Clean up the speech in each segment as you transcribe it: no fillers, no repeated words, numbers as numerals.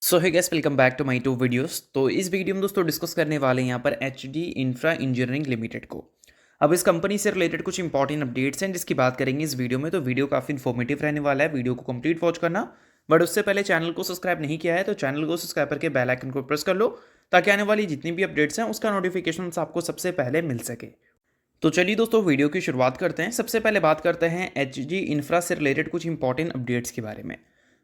So hey guys welcome back to my two videos. तो इस video में दोस्तों डिस्कस करने वाले हैं यहाँ पर एचडी इंफ्रा इंजीनियरिंग लिमिटेड को। अब इस कंपनी से रिलेटेड कुछ इंपॉर्टेंट अपडेट्स हैं जिसकी बात करेंगे इस वीडियो में। तो वीडियो काफ़ी इन्फॉर्मेटिव रहने वाला है, वीडियो को कंप्लीट वॉच करना। बट उससे पहले चैनल को सब्सक्राइब नहीं किया है तो चैनल को सब्सक्राइब करके बेल आइकन को प्रेस कर लो ताकि आने वाली जितनी भी अपडेट्स हैं उसका नोटिफिकेशन आपको सबसे पहले मिल सके। तो चलिए दोस्तों वीडियो की शुरुआत करते हैं। सबसे पहले बात करते हैं एचजी इंफ्रा से रिलेटेड कुछ इंपॉर्टेंट अपडेट्स के बारे में।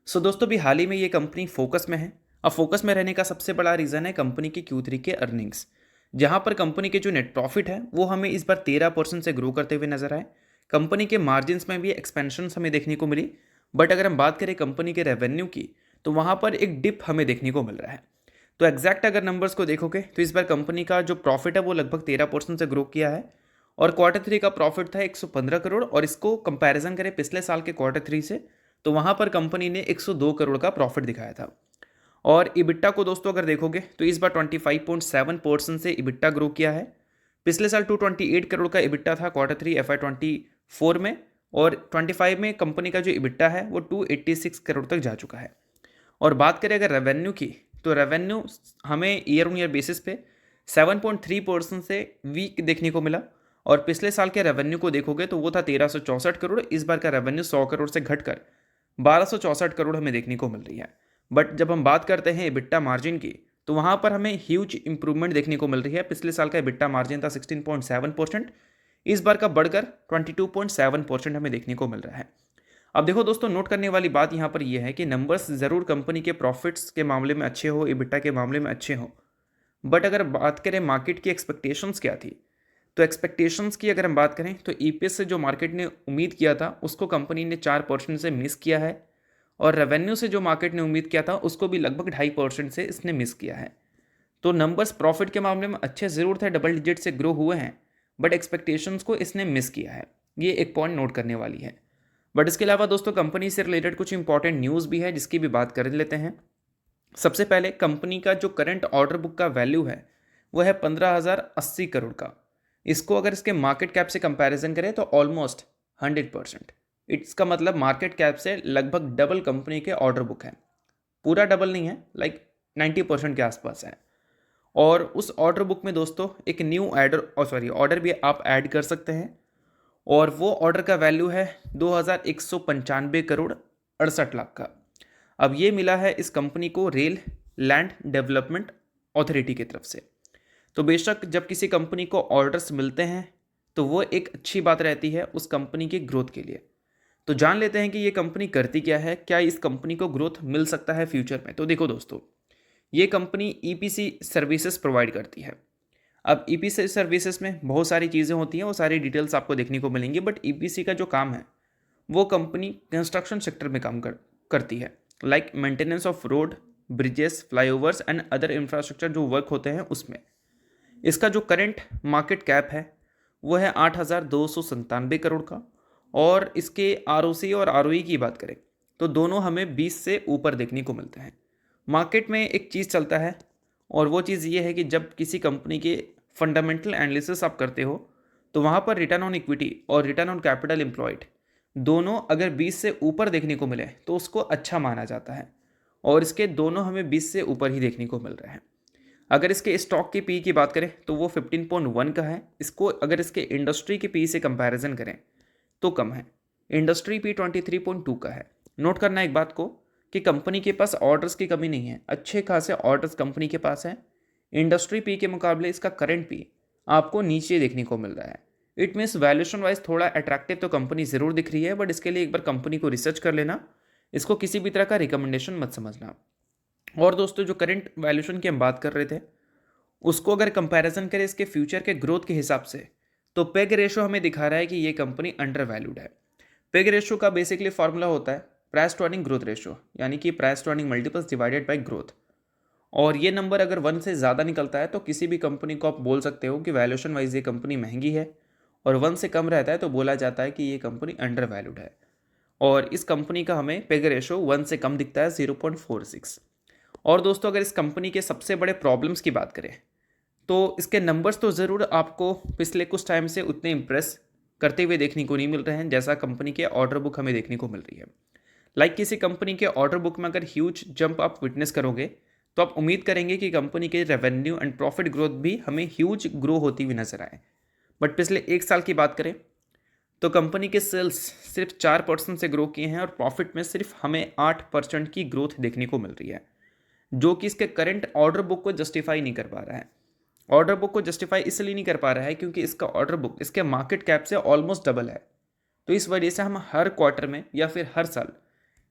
सो दोस्तों भी हाल ही में ये कंपनी फोकस में है। अब फोकस में रहने का सबसे बड़ा रीज़न है कंपनी के Q3 के अर्निंग्स, जहां पर कंपनी के जो नेट प्रॉफिट है वो हमें इस बार 13% से ग्रो करते हुए नजर आए। कंपनी के मार्जिन्स में भी एक्सपेंशन हमें देखने को मिली। बट अगर हम बात करें कंपनी के रेवेन्यू की तो वहां पर एक डिप हमें देखने को मिल रहा है। तो एग्जैक्ट अगर नंबर्स को देखोगे तो इस बार कंपनी का जो प्रॉफिट है वो लगभग 13% से ग्रो किया है। और Q3 का प्रॉफिट था 115 करोड़, और इसको कंपैरिजन करें पिछले साल के Q3 से तो वहां पर कंपनी ने 102 करोड़ का प्रॉफिट दिखाया था। और इबिट्टा को दोस्तों अगर देखोगे तो इस बार 25.7% से इबिट्टा ग्रो किया है। पिछले साल 228 करोड़ का इबिट्टा था Q3 FY24 में, और 25 में कंपनी का जो इबिट्टा है वो 286 करोड़ तक जा चुका है। और बात करें अगर रेवेन्यू की तो रेवेन्यू हमें ईयर ऑन ईयर बेसिस पे 7.3% से वीक देखने को मिला। और पिछले साल के रेवेन्यू को देखोगे तो वो था 1364 करोड़। इस बार का रेवेन्यू 100 करोड़ से घटकर 1264 करोड़ हमें देखने को मिल रही है। बट जब हम बात करते हैं इबिट्टा मार्जिन की तो वहाँ पर हमें ह्यूज इंप्रूवमेंट देखने को मिल रही है। पिछले साल का इबिट्टा मार्जिन था 16.7%, इस बार का बढ़कर 22.7% हमें देखने को मिल रहा है। अब देखो दोस्तों, नोट करने वाली बात यहाँ पर यह है कि नंबर्स ज़रूर कंपनी के प्रॉफिट्स के मामले में अच्छे हो, इबिट्टा के मामले में अच्छे हो, बट अगर बात करें मार्केट की एक्सपेक्टेशंस क्या थी तो एक्सपेक्टेशंस की अगर हम बात करें तो ईपीएस से जो मार्केट ने उम्मीद किया था उसको कंपनी ने 4% से मिस किया है। और रेवेन्यू से जो मार्केट ने उम्मीद किया था उसको भी लगभग 2.5% से इसने मिस किया है। तो नंबर्स प्रॉफिट के मामले में अच्छे ज़रूर थे, डबल डिजिट से ग्रो हुए हैं, बट एक्सपेक्टेशंस को इसने मिस किया है। ये एक पॉइंट नोट करने वाली है। बट इसके अलावा दोस्तों कंपनी से रिलेटेड कुछ इंपॉर्टेंट न्यूज़ भी है जिसकी भी बात कर लेते हैं। सबसे पहले कंपनी का जो करंट ऑर्डर बुक का वैल्यू है वो है 15,080 करोड़ का। इसको अगर इसके मार्केट कैप से कंपैरिजन करें तो ऑलमोस्ट 100%। इसका मतलब मार्केट कैप से लगभग डबल कंपनी के ऑर्डर बुक है। पूरा डबल नहीं है, लाइक 90% के आसपास है। और उस ऑर्डर बुक में दोस्तों एक न्यू ऑर्डर भी आप ऐड कर सकते हैं, और वो ऑर्डर का वैल्यू है 2,195 करोड़ 68 लाख का। अब ये मिला है इस कंपनी को रेल लैंड डेवलपमेंट अथॉरिटी की तरफ से। तो बेशक जब किसी कंपनी को ऑर्डर्स मिलते हैं तो वो एक अच्छी बात रहती है उस कंपनी की ग्रोथ के लिए। तो जान लेते हैं कि ये कंपनी करती क्या है, क्या इस कंपनी को ग्रोथ मिल सकता है फ्यूचर में। तो देखो दोस्तों, ये कंपनी ईपीसी सर्विसेज प्रोवाइड करती है। अब ईपीसी सर्विसेज में बहुत सारी चीज़ें होती हैं, वो सारी डिटेल्स आपको देखने को मिलेंगी। बट ईपीसी का जो काम है वो कंपनी कंस्ट्रक्शन सेक्टर में काम करती है, like maintenance of road, bridges, flyovers and other infrastructure जो वर्क होते हैं उसमें। इसका जो करंट मार्केट कैप है वो है 8,297 करोड़ का। और इसके आरओसी और आरओई की बात करें तो दोनों हमें 20 से ऊपर देखने को मिलते हैं। मार्केट में एक चीज़ चलता है, और वो चीज़ ये है कि जब किसी कंपनी के फंडामेंटल एनालिसिस आप करते हो तो वहाँ पर रिटर्न ऑन इक्विटी और रिटर्न ऑन कैपिटल एम्प्लॉयड दोनों अगर 20 से ऊपर देखने को मिले तो उसको अच्छा माना जाता है। और इसके दोनों हमें 20 से ऊपर ही देखने को मिल रहे हैं। अगर इसके स्टॉक के पी की बात करें तो वो 15.1 का है। इसको अगर इसके इंडस्ट्री के पी से कंपैरिजन करें तो कम है। इंडस्ट्री पी 23.2 का है। नोट करना एक बात को कि कंपनी के पास ऑर्डर्स की कमी नहीं है, अच्छे खासे ऑर्डर्स कंपनी के पास है। इंडस्ट्री पी के मुकाबले इसका करंट पी आपको नीचे देखने को मिल रहा है। इट मीन्स वैल्यूएशन वाइज थोड़ा अट्रैक्टिव तो कंपनी ज़रूर दिख रही है, बट इसके लिए एक बार कंपनी को रिसर्च कर लेना, इसको किसी भी तरह का रिकमेंडेशन मत समझना। और दोस्तों जो करंट वैल्यूएशन की हम बात कर रहे थे उसको अगर कंपैरिजन करें इसके फ्यूचर के ग्रोथ के हिसाब से तो पेग रेशो हमें दिखा रहा है कि ये कंपनी अंडर वैल्यूड है। पेग रेशो का बेसिकली फॉर्मूला होता है price to earning growth ratio, यानी कि price to earning multiples divided by growth. और ये नंबर अगर 1 से ज़्यादा निकलता है तो किसी भी कंपनी को आप बोल सकते हो कि वैल्यूएशन वाइज ये कंपनी महंगी है, और 1 से कम रहता है तो बोला जाता है कि ये कंपनी अंडर वैल्यूड है। और इस कंपनी का हमें पेग रेशो 1 से कम दिखता है 0.46। और दोस्तों अगर इस कंपनी के सबसे बड़े प्रॉब्लम्स की बात करें तो इसके नंबर्स तो ज़रूर आपको पिछले कुछ टाइम से उतने इंप्रेस करते हुए देखने को नहीं मिल रहे हैं जैसा कंपनी के ऑर्डर बुक हमें देखने को मिल रही है। किसी कंपनी के ऑर्डर बुक में अगर ह्यूज जंप आप विटनेस करोगे तो आप उम्मीद करेंगे कि कंपनी के रेवेन्यू एंड प्रॉफिट ग्रोथ भी हमें ह्यूज ग्रो होती हुई नजर आए। बट पिछले 1 साल की बात करें तो कंपनी के सेल्स सिर्फ 4% से ग्रो किए हैं और प्रॉफिट में सिर्फ हमें 8% की ग्रोथ देखने को मिल रही है, जो कि इसके करंट ऑर्डर बुक को जस्टिफाई नहीं कर पा रहा है। ऑर्डर बुक को जस्टिफाई इसलिए नहीं कर पा रहा है क्योंकि इसका ऑर्डर बुक इसके मार्केट कैप से ऑलमोस्ट डबल है। तो इस वजह से हम हर क्वार्टर में या फिर हर साल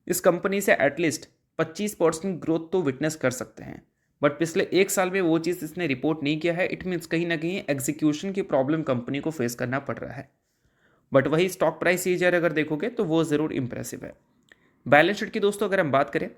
इस कंपनी से एटलीस्ट 25% ग्रोथ तो विटनेस कर सकते हैं। बट पिछले 1 साल में वो चीज़ इसने रिपोर्ट नहीं किया है। इट मीन्स कहीं ना कहीं एग्जीक्यूशन की प्रॉब्लम कंपनी को फेस करना पड़ रहा है। बट वही स्टॉक प्राइस सीजर अगर देखोगे तो वो ज़रूर इंप्रेसिव है। बैलेंस शीट की दोस्तों अगर हम बात करें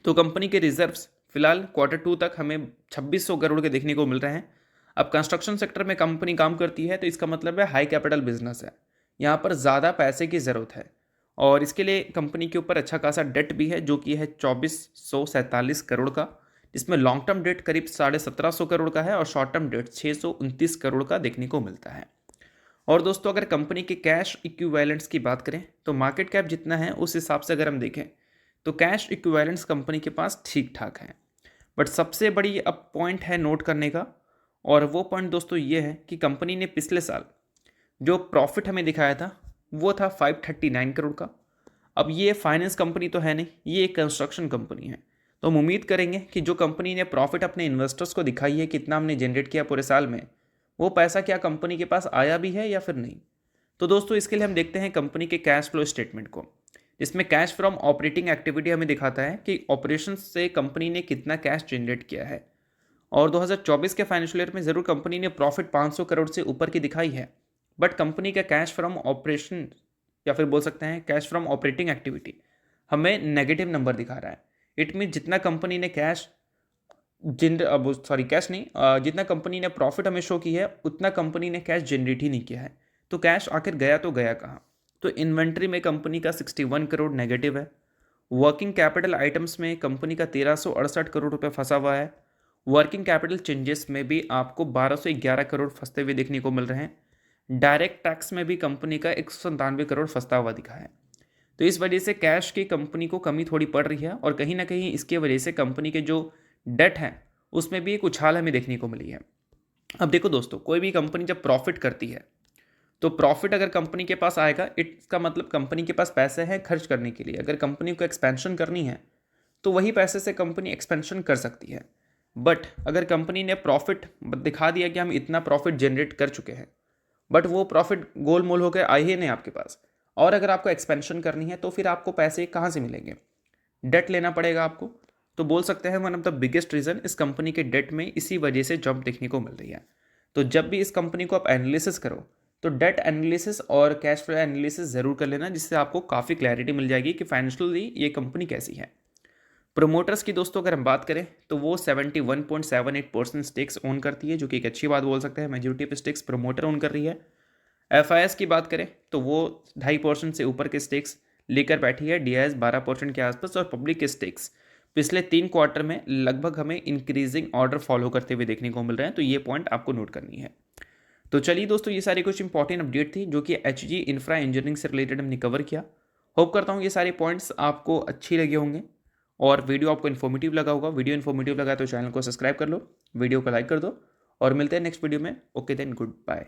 तो कंपनी के रिजर्व्स फिलहाल Q2 तक हमें 2600 करोड़ के देखने को मिल रहे हैं। अब कंस्ट्रक्शन सेक्टर में कंपनी काम करती है तो इसका मतलब है हाई कैपिटल बिजनेस है, यहाँ पर ज़्यादा पैसे की ज़रूरत है और इसके लिए कंपनी के ऊपर अच्छा खासा डेट भी है जो कि है 2447 करोड़ का, जिसमें लॉन्ग टर्म डेट करीब 1750 करोड़ का है और शॉर्ट टर्म डेट 629 करोड़ का देखने को मिलता है। और दोस्तों अगर कंपनी के कैश इक्विवेलेंट्स की बात करें तो मार्केट कैप जितना है उस हिसाब से अगर हम देखें तो कैश इक्विवेलेंट्स कंपनी के पास ठीक ठाक है। बट सबसे बड़ी अब पॉइंट है नोट करने का, और वो पॉइंट दोस्तों ये है कि कंपनी ने पिछले साल जो प्रॉफिट हमें दिखाया था वो था 539 करोड़ का। अब ये फाइनेंस कंपनी तो है नहीं, ये एक कंस्ट्रक्शन कंपनी है। तो हम उम्मीद करेंगे कि जो कंपनी ने प्रॉफिट अपने इन्वेस्टर्स को दिखाई है कितना हमने जनरेट किया पूरे साल में, वो पैसा क्या कंपनी के पास आया भी है या फिर नहीं। तो दोस्तों इसके लिए हम देखते हैं कंपनी के कैश फ्लो स्टेटमेंट को, जिसमें कैश फ्रॉम ऑपरेटिंग एक्टिविटी हमें दिखाता है कि ऑपरेशंस से कंपनी ने कितना कैश जनरेट किया है। और 2024 के फाइनेंशियल ईयर में ज़रूर कंपनी ने प्रॉफिट 500 करोड़ से ऊपर की दिखाई है, बट कंपनी का कैश फ्रॉम ऑपरेशन या फिर बोल सकते हैं कैश फ्रॉम ऑपरेटिंग एक्टिविटी हमें नेगेटिव नंबर दिखा रहा है। इट मीन जितना कंपनी ने कैश कैश नहीं, जितना कंपनी ने प्रॉफिट हमें शो की है उतना कंपनी ने कैश जनरेट ही नहीं किया है। तो कैश आखिर गया तो गया कहाँ। तो इन्वेंट्री में कंपनी का 61 करोड़ नेगेटिव है। वर्किंग कैपिटल आइटम्स में कंपनी का 1368 करोड़ रुपए फंसा हुआ है। वर्किंग कैपिटल चेंजेस में भी आपको 1211 करोड़ फंसते हुए देखने को मिल रहे हैं। डायरेक्ट टैक्स में भी कंपनी का 197 करोड़ फंसता हुआ दिखा है। तो इस वजह से कैश की कंपनी को कमी थोड़ी पड़ रही है और कहीं ना कहीं इसकी वजह से कंपनी के जो डेट है उसमें भी एक उछाल हमें देखने को मिली है। अब देखो दोस्तों, कोई भी कंपनी जब प्रॉफिट करती है तो प्रॉफिट अगर कंपनी के पास आएगा इसका मतलब कंपनी के पास पैसे हैं खर्च करने के लिए। अगर कंपनी को एक्सपेंशन करनी है तो वही पैसे से कंपनी एक्सपेंशन कर सकती है। बट अगर कंपनी ने प्रॉफिट दिखा दिया कि हम इतना प्रॉफिट जनरेट कर चुके हैं, बट वो प्रॉफिट गोल मोल होकर आए ही नहीं आपके पास, और अगर आपको एक्सपेंशन करनी है तो फिर आपको पैसे कहाँ से मिलेंगे, डेट लेना पड़ेगा आपको। तो बोल सकते हैं one of the biggest reason इस कंपनी के डेट में इसी वजह से जंप देखने को मिल रही है। तो जब भी इस कंपनी को आप एनालिसिस करो तो डेट एनालिसिस और कैश फ्लो एनालिसिस ज़रूर कर लेना, जिससे आपको काफ़ी क्लैरिटी मिल जाएगी कि फाइनेंशियली ये कंपनी कैसी है। प्रोमोटर्स की दोस्तों अगर हम बात करें तो वो 71.78% स्टेक्स ओन करती है, जो कि एक अच्छी बात बोल सकते हैं। Majority of stakes promoter own कर रही है। FIS की बात करें तो वो 2.5% से ऊपर के स्टेक्स लेकर बैठी है। DIS 12% के आसपास, और पब्लिक के स्टेक्स पिछले 3 क्वार्टर में लगभग हमें इंक्रीजिंग ऑर्डर फॉलो करते हुए देखने को मिल रहे हैं। तो ये पॉइंट आपको नोट करनी है। तो चलिए दोस्तों, ये सारी कुछ इंपॉर्टेंट अपडेट थी जो कि HG इंफ्रा इंजीनियरिंग से रिलेटेड हमने कवर किया। होप करता हूँ ये सारे पॉइंट्स आपको अच्छी लगे होंगे और वीडियो आपको इन्फॉर्मेटिव लगा होगा। वीडियो इन्फॉर्मेटिव लगा तो चैनल को सब्सक्राइब कर लो, वीडियो को लाइक कर दो, और मिलते हैं नेक्स्ट वीडियो में। Okay then, good bye.